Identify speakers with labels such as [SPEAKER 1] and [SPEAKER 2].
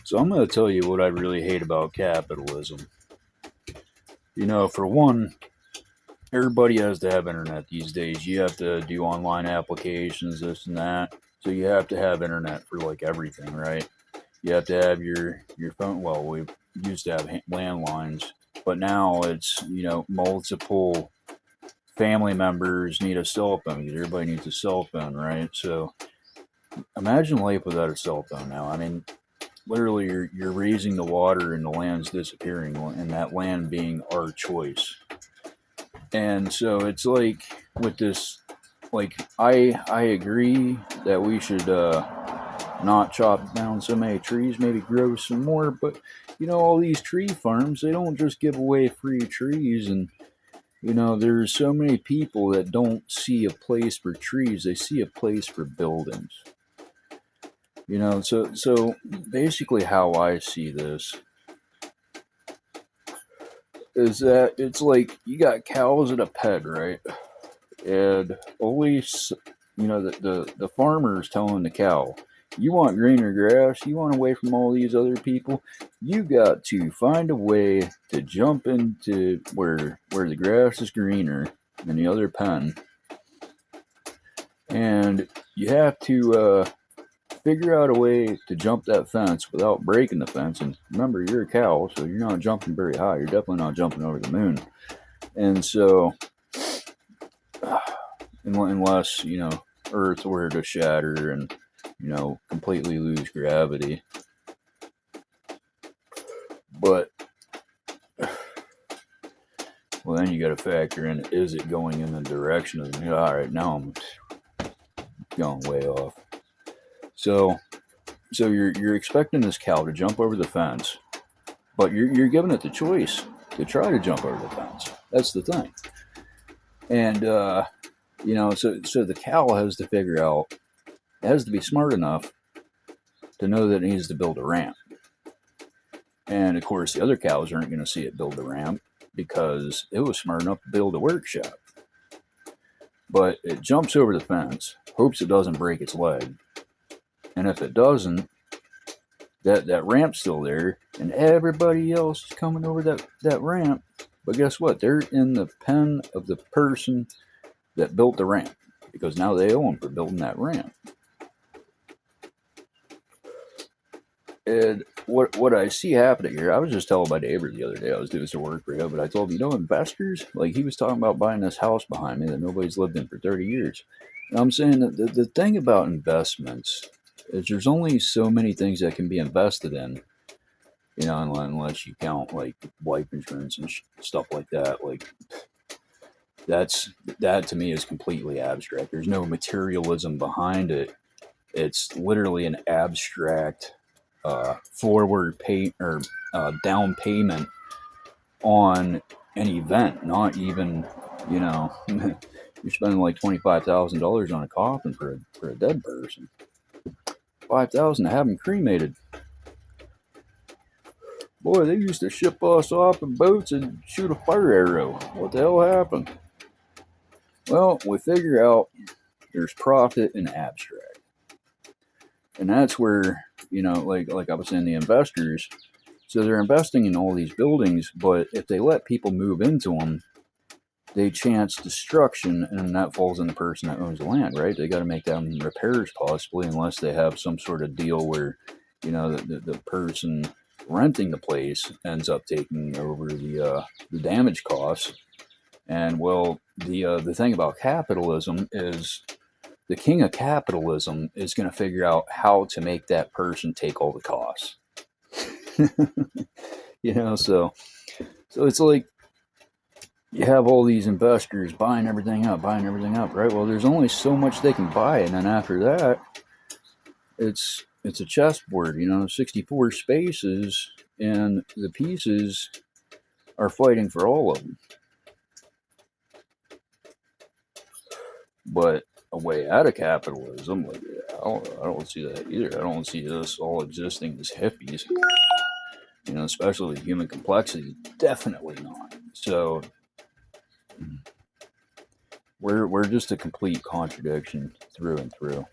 [SPEAKER 1] So I'm going to tell you what I really hate about capitalism. For one, everybody has to have internet these days. You have to do online applications, this and that. So you have to have internet for like everything, right? You have to have your phone. Well, we used to have landlines, but now it's multiple family members need a cell phone because everybody needs a cell phone, right? So imagine life without a cell phone now. I mean, literally, you're raising the water and the land's disappearing, and that land being our choice. And so it's like with this, like I agree that we should not chop down so many trees, maybe grow some more. But all these tree farms, they don't just give away free trees, and there's so many people that don't see a place for trees; they see a place for buildings. So basically, how I see this is that it's like you got cows at a pen, right? And always, the farmer's telling the cow, you want greener grass, you want away from all these other people, you got to find a way to jump into where the grass is greener than the other pen, and you have to figure out a way to jump that fence without breaking the fence. And remember, you're a cow, so you're not jumping very high. You're definitely not jumping over the moon. And so, unless Earth were to shatter and completely lose gravity, but well, then you got to factor in: is it going in the direction of all right? Now I'm going way off. So you're expecting this cow to jump over the fence, but you're giving it the choice to try to jump over the fence. That's the thing. And so the cow has to figure out, it has to be smart enough to know that it needs to build a ramp. And of course, the other cows aren't going to see it build the ramp because it was smart enough to build a workshop. But it jumps over the fence, hopes it doesn't break its leg, and if it doesn't, that ramp's still there, and everybody else is coming over that ramp. But guess what? They're in the pen of the person that built the ramp, because now they owe them for building that ramp. And what I see happening here, I was just telling my neighbor the other day, I was doing some work for him, but I told him, investors, like he was talking about buying this house behind me that nobody's lived in for 30 years. And I'm saying that the thing about investments is there's only so many things that can be invested in, unless you count like life insurance and stuff like that. Like that to me is completely abstract. There's no materialism behind it. It's literally an abstract forward pay or down payment on an event. Not even, you're spending like $25,000 on a coffin for a dead person. 5,000 to have them cremated. Boy, they used to ship us off in boats and shoot a fire arrow. What the hell happened? Well, we figure out there's profit in abstract. And that's where, like I was saying, the investors, so they're investing in all these buildings, but if they let people move into them, they chance destruction, and that falls on the person that owns the land, right? They got to make them repairs possibly, unless they have some sort of deal where, the person renting the place ends up taking over the damage costs. And well, the thing about capitalism is the king of capitalism is going to figure out how to make that person take all the costs. So it's like you have all these investors buying everything up, right? Well, there's only so much they can buy, and then after that, it's a chessboard, 64 spaces, and the pieces are fighting for all of them. But a way out of capitalism, like, I don't see that either. I don't see us all existing as hippies, especially human complexity. Definitely not. So we're just a complete contradiction through and through.